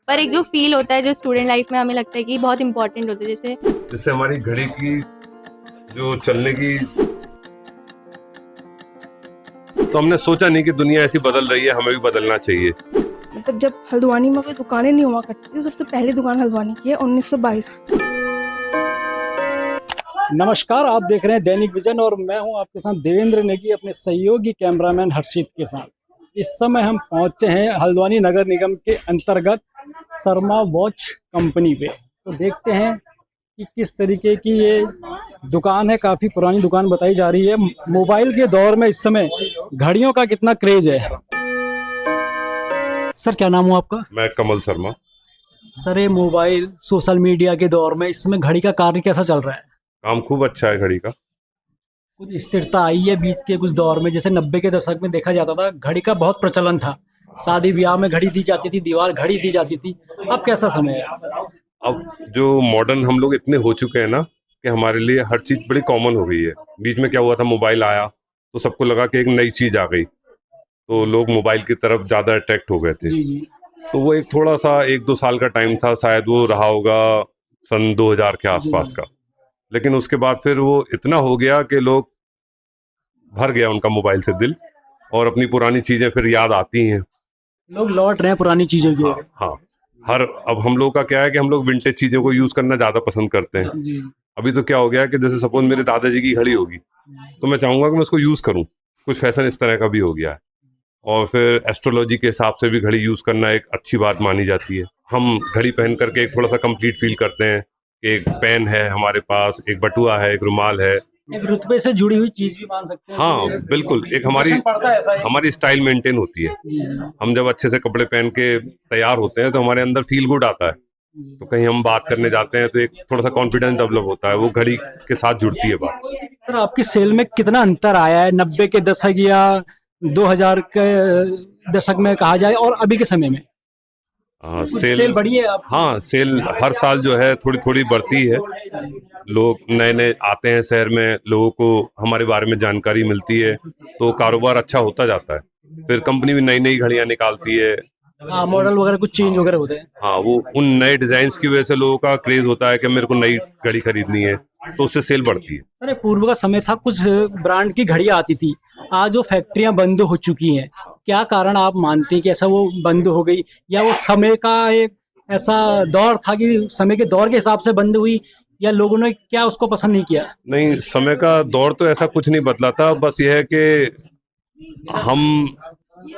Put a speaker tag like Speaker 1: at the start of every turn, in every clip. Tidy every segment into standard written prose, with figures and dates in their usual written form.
Speaker 1: पर एक जो फील होता है जो स्टूडेंट लाइफ में हमें लगता है कि बहुत इंपॉर्टेंट होता है, जैसे
Speaker 2: जिससे हमारी घड़ी की जो चलने की, तो हमने सोचा नहीं कि दुनिया ऐसी बदल रही है, हमें भी बदलना चाहिए।
Speaker 3: मतलब जब हल्द्वानी में कोई दुकानें नहीं हुआ करती थी, सबसे पहली दुकान हल्द्वानी की है 1922।
Speaker 4: नमस्कार, आप देख रहे हैं दैनिक विजन और मैं हूं आपके साथ देवेंद्र नेगी अपने सहयोगी कैमरामैन हर्षित के साथ। इस समय हम पहुंचे हैं हल्द्वानी नगर निगम के अंतर्गत शर्मा वॉच कंपनी पे। तो देखते हैं कि किस तरीके की ये दुकान है। काफ़ी पुरानी दुकान बताई जा रही है। मोबाइल के दौर में इस समय घड़ियों का कितना क्रेज है। सर, क्या नाम हुआ आपका?
Speaker 2: मैं कमल शर्मा।
Speaker 4: सर, ये मोबाइल सोशल मीडिया के दौर में इस समय घड़ी का कार्य कैसा चल रहा है?
Speaker 2: काम खूब अच्छा है घड़ी का।
Speaker 4: कुछ स्थिरता आई है बीच के कुछ दौर में, जैसे 90 के दशक में देखा जाता था घड़ी का बहुत प्रचलन था। शादी ब्याह में घड़ी दी जाती थी, दीवार घड़ी दी जाती थी। अब कैसा समय है?
Speaker 2: अब जो मॉडर्न हम लोग इतने हो चुके हैं ना कि हमारे लिए हर चीज बड़ी कॉमन हो गई है। बीच में क्या हुआ था, मोबाइल आया तो सबको लगा कि एक नई चीज आ गई, तो लोग मोबाइल की तरफ ज्यादा अट्रैक्ट हो गए थे।
Speaker 4: जी जी।
Speaker 2: तो वो एक थोड़ा सा 1-2 साल का टाइम था, शायद वो रहा होगा सन 2000 के आसपास का। लेकिन उसके बाद फिर वो इतना हो गया कि लोग भर गया उनका मोबाइल से दिल, और अपनी पुरानी चीजें फिर याद आती हैं।
Speaker 4: लोग लौट रहे हैं पुरानी चीजों की ओर।
Speaker 2: हाँ, हर अब हम लोग का क्या है कि हम लोग विंटेज चीजों को यूज करना ज्यादा पसंद करते हैं।
Speaker 4: जी।
Speaker 2: अभी तो क्या हो गया है कि जैसे सपोज मेरे दादाजी की घड़ी होगी तो मैं चाहूंगा कि मैं उसको यूज करूं। कुछ फैशन इस तरह का भी हो गया है। और फिर एस्ट्रोलॉजी के हिसाब से भी घड़ी यूज करना एक अच्छी बात मानी जाती है। हम घड़ी पहन करके एक थोड़ा सा कंप्लीट फील करते हैं। एक पेन है हमारे पास, एक बटुआ है, एक रुमाल है।
Speaker 4: एक रुतबे से जुड़ी हुई चीज भी मान सकते हैं।
Speaker 2: हाँ बिल्कुल, एक हमारी
Speaker 4: फैशन पड़ता है ऐसा है।
Speaker 2: हमारी स्टाइल मेंटेन होती है।
Speaker 4: जी
Speaker 2: हम जब अच्छे से कपड़े पहन के तैयार होते हैं तो हमारे अंदर फील गुड आता है। तो कहीं हम बात करने जाते हैं तो एक थोड़ा सा कॉन्फिडेंस डेवलप होता है, वो घड़ी के साथ जुड़ती है बात।
Speaker 4: सर, आपकी सेल में कितना अंतर आया है 90 के दशक या 2000 के दशक में कहा जाए और अभी के समय में? कुछ सेल बढ़ी है आप?
Speaker 2: हाँ, सेल हर साल जो है थोड़ी थोड़ी बढ़ती है। लोग नए नए आते हैं शहर में, लोगों को हमारे बारे में जानकारी मिलती है, तो कारोबार अच्छा होता जाता है। फिर कंपनी भी नई नई घड़ियां निकालती है।
Speaker 4: हाँ, मॉडल वगैरह कुछ चेंज वगैरह होते हैं।
Speaker 2: हाँ, वो उन नए डिजाइन की वजह से लोगों का क्रेज होता है कि मेरे को नई घड़ी खरीदनी है, तो उससे सेल बढ़ती है।
Speaker 4: सर, पूर्व का समय था कुछ ब्रांड की घड़ियां आती थी, आज वो फैक्ट्रियां बंद हो चुकी हैं। क्या कारण आप मानते हैं कि ऐसा वो बंद हो गई, या वो समय का एक ऐसा दौर था कि समय के दौर के हिसाब से बंद हुई, या लोगों ने क्या उसको पसंद नहीं किया?
Speaker 2: नहीं, समय का दौर तो ऐसा कुछ नहीं बदला था। बस यह है कि हम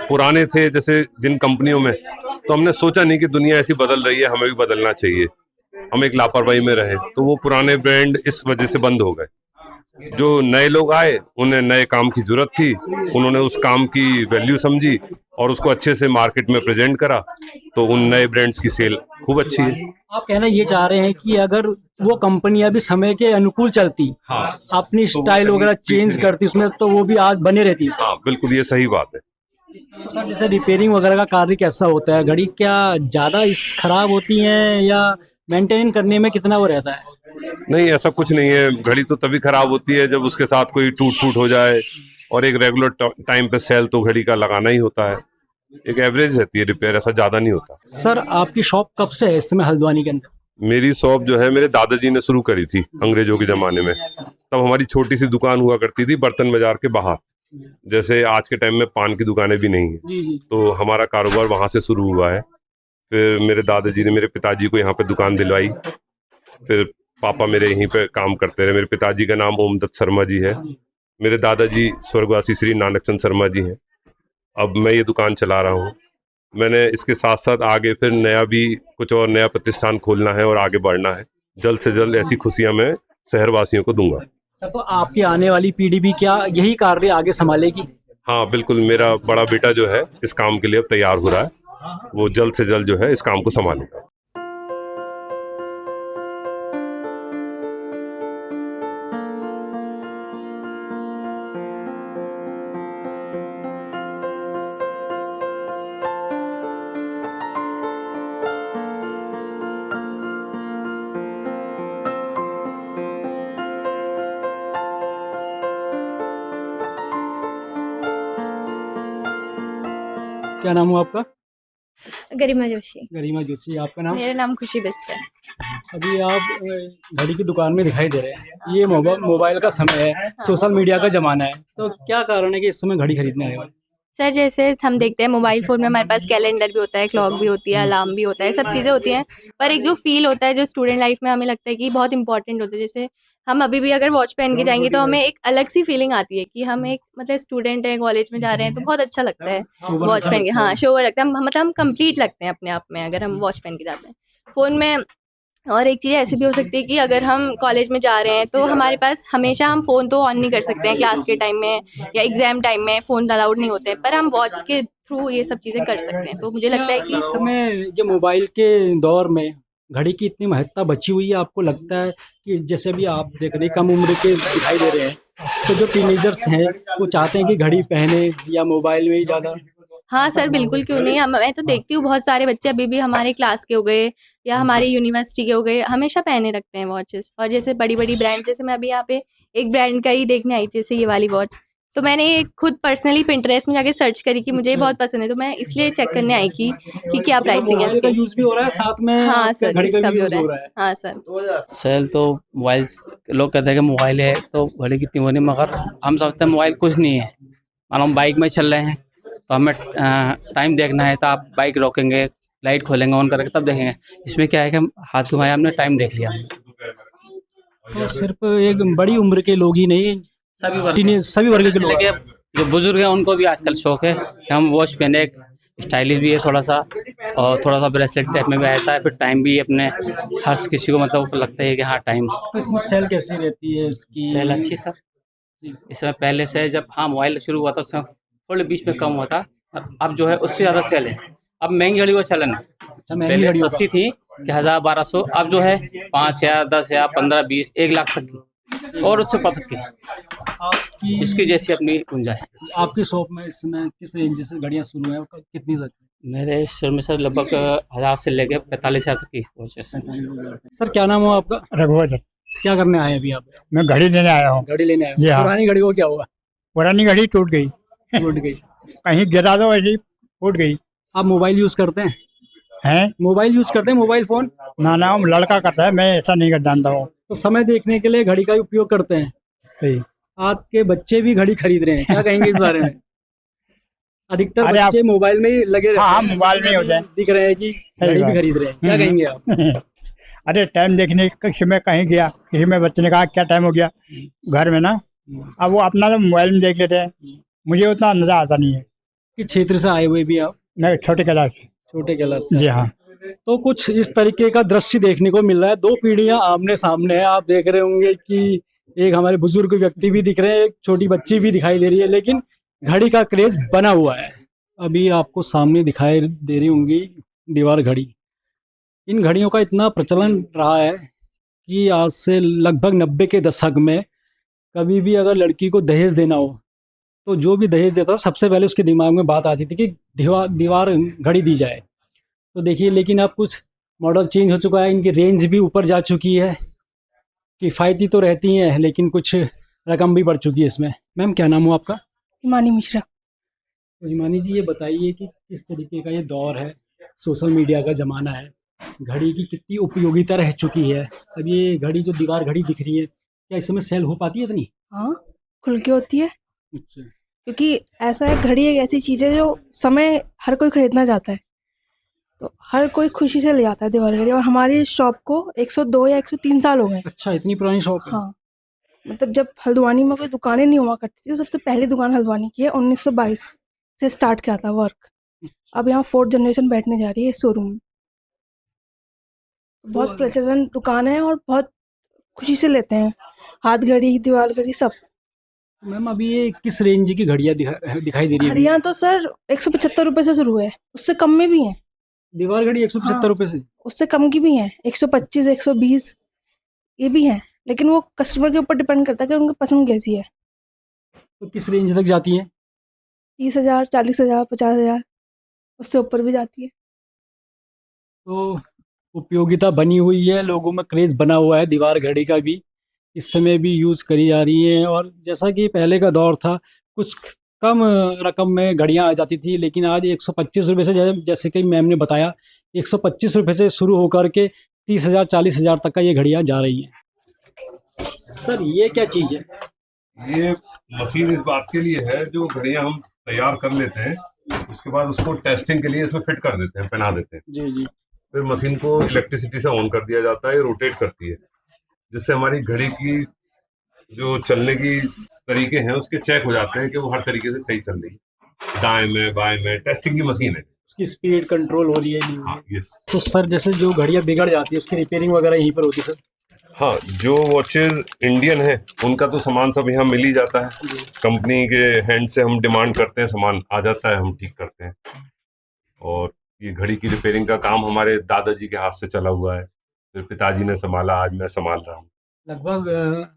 Speaker 2: पुराने थे जैसे जिन कंपनियों में, तो हमने सोचा नहीं कि दुनिया ऐसी बदल रही है, हमें भी बदलना चाहिए। हम एक लापरवाही में रहे, तो वो पुराने ब्रांड इस वजह से बंद हो गए। जो नए लोग आए, उन्हें नए काम की जरूरत थी, उन्होंने उस काम की वैल्यू समझी और उसको अच्छे से मार्केट में प्रेजेंट करा, तो उन नए ब्रांड्स की सेल खूब अच्छी है।
Speaker 4: आप कहना ये चाह रहे हैं कि अगर वो कंपनियां भी समय के अनुकूल चलती,
Speaker 2: हाँ,
Speaker 4: अपनी स्टाइल वगैरह चेंज करती उसमें, तो वो भी आज बने रहती।
Speaker 2: हाँ बिल्कुल, ये सही बात है।
Speaker 4: तो सर, जैसे रिपेयरिंग वगैरह का कार्य कैसा होता है? घड़ी क्या ज़्यादा इस खराब होती हैं, या मेंटेन करने में कितना वो रहता है?
Speaker 2: नहीं, ऐसा कुछ नहीं है। घड़ी तो तभी खराब होती है जब उसके साथ कोई टूट फूट हो जाए, और एक रेगुलर टाइम पे सेल तो घड़ी का लगाना ही होता है। एक एवरेज रहती है रिपेयर, ऐसा ज्यादा नहीं होता।
Speaker 4: सर, आपकी शॉप कब से है इस समय हल्द्वानी के अंदर?
Speaker 2: मेरी शॉप जो है मेरे दादाजी ने शुरू करी थी अंग्रेजों के जमाने में। तब हमारी छोटी सी दुकान हुआ करती थी बर्तन बाजार के बाहर। जैसे आज के टाइम में पान की दुकानें भी नहीं है,
Speaker 4: जी जी।
Speaker 2: तो हमारा कारोबार वहां से शुरू हुआ है। फिर मेरे दादाजी ने मेरे पिताजी को यहाँ पे दुकान दिलवाई। फिर पापा मेरे यहीं पे काम करते रहे। मेरे पिताजी का नाम ओमदत्त शर्मा जी है। मेरे दादाजी स्वर्गवासी श्री नानक चंद शर्मा जी हैं। अब मैं ये दुकान चला रहा हूँ। मैंने इसके साथ साथ आगे फिर नया भी कुछ और नया प्रतिष्ठान खोलना है और आगे बढ़ना है। जल्द से जल्द ऐसी खुशियां मैं शहरवासियों को दूंगा।
Speaker 4: सर, तो आपकी आने वाली पीढ़ी भी क्या यही कार्य आगे संभालेगी?
Speaker 2: हाँ बिल्कुल, मेरा बड़ा बेटा जो है इस काम के लिए अब तैयार हो रहा है। वो जल्द से जल्द जो है इस काम को संभालेगा।
Speaker 4: क्या नाम हुआ आपका?
Speaker 5: गरिमा जोशी।
Speaker 4: गरिमा जोशी, आपका नाम?
Speaker 1: मेरा नाम खुशी बेस्ट है।
Speaker 4: अभी आप घड़ी की दुकान में दिखाई दे रहे हैं। ये मोबाइल का समय है, सोशल मीडिया का जमाना है, तो क्या कारण है कि इस समय घड़ी खरीदने आए हो?
Speaker 1: सर जैसे हम देखते हैं मोबाइल फ़ोन में हमारे पास कैलेंडर भी होता है, क्लॉक भी होती है, अलार्म भी होता है, सब चीज़ें होती हैं। पर एक जो फ़ील होता है जो स्टूडेंट लाइफ में हमें लगता है कि बहुत इंपॉर्टेंट होता है। जैसे हम अभी भी अगर वॉच पहन के जाएंगे तो हमें एक अलग सी फीलिंग आती है कि हम एक मतलब स्टूडेंट हैं, कॉलेज में जा रहे हैं, तो बहुत अच्छा लगता है वॉच पहन के। हाँ, शोवर लगता है, मतलब हम कंप्लीट लगते हैं अपने आप में अगर हम वॉच पहन के जाते हैं। फ़ोन में और एक चीज़ ऐसी भी हो सकती है कि अगर हम कॉलेज में जा रहे हैं तो हमारे पास हमेशा हम फ़ोन तो ऑन नहीं कर सकते हैं क्लास के टाइम में या एग्ज़ाम टाइम में फ़ोन अलाउड नहीं होते, पर हम वॉच के थ्रू ये सब चीज़ें कर सकते हैं। तो मुझे लगता है कि
Speaker 4: इस समय ये मोबाइल के दौर में घड़ी की इतनी महत्ता बची हुई है, आपको लगता है कि जैसे भी आप देख रहे हैं कम उम्र के दिखाई दे रहे हैं, तो जो टीनेजर्स हैं वो चाहते हैं कि घड़ी पहने या मोबाइल में ही ज़्यादा?
Speaker 1: हाँ सर, बिल्कुल क्यों नहीं। मैं तो देखती हूँ बहुत सारे बच्चे अभी भी हमारे क्लास के हो गए या हमारी यूनिवर्सिटी के हो गए, हमेशा पहने रखते हैं वॉचेस। और जैसे बड़ी-बड़ी ब्रांड, जैसे मैं अभी यहाँ पे एक ब्रांड का ही देखने आई थी, जैसे ये वाली वॉच, तो मैंने ये खुद पर्सनली पिंटरेस्ट में जाके सर्च करी कि मुझे ये बहुत पसंद है, तो मैं इसलिए चेक करने आई कि क्या प्राइसिंग है
Speaker 4: मोबाइल का
Speaker 1: इसकी।
Speaker 4: यूज़ भी हो रहा है, साथ में
Speaker 1: हाँ
Speaker 4: आपका
Speaker 1: सर,
Speaker 4: घड़ी का
Speaker 1: इसका
Speaker 4: भी
Speaker 1: भी हो
Speaker 4: यूज़
Speaker 1: रहा
Speaker 4: हो
Speaker 1: है।
Speaker 4: रहा है।
Speaker 1: हाँ सर।
Speaker 6: सेल तो मोबाइल, लोग कहते हैं कि मोबाइल है तो घड़ी कितनी होनी, मगर हम समझते हैं मोबाइल कुछ नहीं है। मान लो हम बाइक में चल रहे हैं तो हमें टाइम देखना है, तो आप बाइक रोकेंगे, लाइट खोलेंगे, ऑन करके तब देखेंगे। इसमें क्या है कि हम हाथ घुमाया, हमने टाइम देख लिया।
Speaker 4: तो सिर्फ एक बड़ी उम्र के लोग ही नहीं, सभी वर्ग के लोग
Speaker 6: लेके जो बुजुर्ग हैं उनको भी आजकल शौक है कि हम वॉच पहने, स्टाइलिश भी है थोड़ा सा, और थोड़ा सा ब्रेसलेट टाइप में भी आता है, फिर टाइम भी अपने हर किसी को मतलब लगता है कि हाँ टाइम।
Speaker 4: तो इसमें सेल कैसी रहती है इसकी?
Speaker 6: सेल अच्छी सर, इसमें पहले से जब मोबाइल शुरू हुआ था उसमें थोड़े बीच में कम हुआ था, अब जो है उससे ज़्यादा सेल है। अब महंगी घड़ी का चलन है,
Speaker 4: महंगी
Speaker 6: पहले
Speaker 4: घड़ी होगा।
Speaker 6: सस्ती थी कि 1000-1200, अब जो है 5000, 10,000, 15-20, 1 लाख तक की, और उससे ऊपर तक की,
Speaker 4: आपकी
Speaker 6: जिसकी जैसी अपनी गुंजाइश है।
Speaker 4: आपकी शॉप में इस समय किस रेंज से घड़ियाँ शुरू हैं और कितनी तक?
Speaker 6: मेरे शहर में सर लगभग 1000 से लेके 45,000 तक की वॉचेस हैं।
Speaker 4: सर क्या नाम हो आपका?
Speaker 7: रघुवर,
Speaker 4: क्या करने आए हैं अभी आप?
Speaker 7: मैं घड़ी लेने आया हूँ।
Speaker 4: घड़ी लेने आए हो?
Speaker 7: जी हाँ।
Speaker 4: पुरानी घड़ी को क्या हुआ?
Speaker 7: पुरानी घड़ी टूट गई,
Speaker 4: टूट गई।
Speaker 7: कहीं गिरा दो ऐसी टूट गई।
Speaker 4: आप मोबाइल यूज करते हैं?
Speaker 7: हैं?
Speaker 4: मोबाइल यूज करते हैं, मोबाइल फोन?
Speaker 7: ना लड़का करता है, मैं ऐसा नहीं जानता हूँ।
Speaker 4: तो समय देखने के लिए घड़ी का उपयोग करते हैं।
Speaker 7: सही।
Speaker 4: आज के बच्चे भी घड़ी खरीद रहे हैं, क्या कहेंगे इस बारे में? अधिकतर
Speaker 7: अरे
Speaker 4: बच्चे मोबाइल में ही लगे रहते
Speaker 7: हाँ,
Speaker 4: हैं,
Speaker 7: मोबाइल में ही होते हैं।
Speaker 4: दिख रहे हैं कि घड़ी भी
Speaker 7: बात।
Speaker 4: खरीद रहे हैं, क्या कहेंगे आप?
Speaker 7: अरे टाइम देखने किसी में कहीं गया, किसी में बच्चे ने कहा क्या टाइम हो गया घर में ना, अब वो अपना तो मोबाइल में देख लेते हैं, मुझे उतना अंदाजा आता नहीं है।
Speaker 4: कि क्षेत्र से आए हुए भी आप?
Speaker 7: मैं छोटे क्लास से।
Speaker 4: छोटे क्लास से?
Speaker 7: जी हाँ।
Speaker 4: तो कुछ इस तरीके का दृश्य देखने को मिल रहा है। दो पीढ़ियां आमने सामने है। आप देख रहे होंगे कि एक हमारे बुजुर्ग व्यक्ति भी दिख रहे हैं, एक छोटी बच्ची भी दिखाई दे रही है, लेकिन घड़ी का क्रेज बना हुआ है। अभी आपको सामने दिखाई दे रही होंगी दीवार घड़ी। इन घड़ियों का इतना प्रचलन रहा है कि आज से लगभग 90 के दशक में कभी भी अगर लड़की को दहेज देना हो तो जो भी दहेज देता था सबसे पहले उसके दिमाग में बात आती थी कि दीवार घड़ी दी जाए। तो देखिए, लेकिन अब कुछ मॉडल चेंज हो चुका है, इनकी रेंज भी ऊपर जा चुकी है, किफ़ायती तो रहती हैं लेकिन कुछ रकम भी बढ़ चुकी है इसमें। मैम क्या नाम हो आपका?
Speaker 3: हिमानी मिश्रा।
Speaker 4: तो हिमानी जी, ये बताइए कि किस तरीके का ये दौर है, सोशल मीडिया का ज़माना है, घड़ी की कितनी उपयोगिता रह चुकी है। अब ये घड़ी जो दीवार घड़ी दिख रही है, क्या इस समय सेल हो पाती है इतनी?
Speaker 3: हाँ, खुल के होती है,
Speaker 4: अच्छा।
Speaker 3: क्योंकि ऐसा है, घड़ी एक ऐसी चीज़ है जो समय हर कोई खरीदना चाहता है, तो हर कोई खुशी से ले आता है दीवार घड़ी। और हमारी शॉप को 102 या 103 साल हो गए।
Speaker 4: अच्छा, इतनी पुरानी शॉप है?
Speaker 3: हाँ, मतलब जब हल्द्वानी में कोई दुकानें नहीं हुआ करती थी, तो सबसे पहली दुकान हल्द्वानी की है। 1922 से स्टार्ट किया था वर्क। अब यहाँ 4th जनरेशन बैठने जा रही है शोरूम में। बहुत प्रचलन दुकान है और बहुत खुशी से लेते हैं, हाथ घड़ी, दीवार घड़ी, सब।
Speaker 4: मैम अभी ये किस रेंज की घड़ियाँ दिखाई दे रही है?
Speaker 3: घड़ियाँ तो सर 175 रुपये से शुरू है, उससे कम में भी हैं।
Speaker 4: दीवार घड़ी 175 रुपये से?
Speaker 3: उससे कम की भी हैं, 125, 120 ये भी हैं, लेकिन वो कस्टमर के ऊपर डिपेंड करता है कि उनकी पसंद कैसी है।
Speaker 4: तो किस रेंज तक जाती हैं?
Speaker 3: 30,000, 40,000, 50,000, उससे ऊपर भी जाती है।
Speaker 4: तो उपयोगिता बनी हुई है, लोगों में क्रेज़ बना हुआ है दीवार घड़ी का भी, इस समय भी यूज़ करी जा रही है। और जैसा कि पहले का दौर था, कुछ कम रकम में घड़ियां आ जाती थी, लेकिन आज 125 रुपये से, जैसे कि मैम ने बताया, 125 रुपये से शुरू होकर के 30,000 40,000 तक का ये घड़ियां जा रही हैं। सर ये क्या चीज़ है?
Speaker 2: ये मशीन इस बात के लिए है, जो घड़ियां हम तैयार कर लेते हैं उसके बाद उसको टेस्टिंग के लिए इसमें फिट कर देते हैं, पहना देते हैं।
Speaker 4: जी जी।
Speaker 2: फिर मशीन को इलेक्ट्रिसिटी से ऑन कर दिया जाता है, रोटेट करती है, जिससे हमारी घड़ी की जो चलने की तरीके हैं उसके चेक हो जाते हैं कि वो हर तरीके से सही चल रही है, दाएं में बाएं में। टेस्टिंग की मशीन है।
Speaker 4: उसकी स्पीड कंट्रोल हो रही है नहीं हो रही
Speaker 2: हाँ,
Speaker 4: है?
Speaker 2: ये
Speaker 4: तो सर जैसे जो घड़ियां बिगड़ जाती है उसकी रिपेयरिंग वगैरह यहीं पर होती है सर?
Speaker 2: हाँ, जो वॉचेज इंडियन है उनका तो सामान सब यहाँ मिल ही जाता है। कंपनी के हैंड से हम डिमांड करते हैं, सामान आ जाता है, हम ठीक करते हैं। और ये घड़ी की रिपेयरिंग का काम हमारे दादाजी के हाथ से चला हुआ है, फिर पिताजी ने संभाला, आज मैं संभाल रहा हूँ।
Speaker 4: लगभग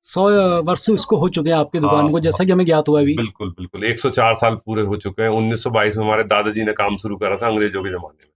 Speaker 4: 100 वर्ष उसको हो चुके हैं आपकी दुकान
Speaker 2: हाँ,
Speaker 4: को, जैसा कि हमें ज्ञात हुआ अभी।
Speaker 2: बिल्कुल बिल्कुल 104 साल पूरे हो चुके हैं। 1922 में हमारे दादाजी ने काम शुरू करा था अंग्रेजों के जमाने में।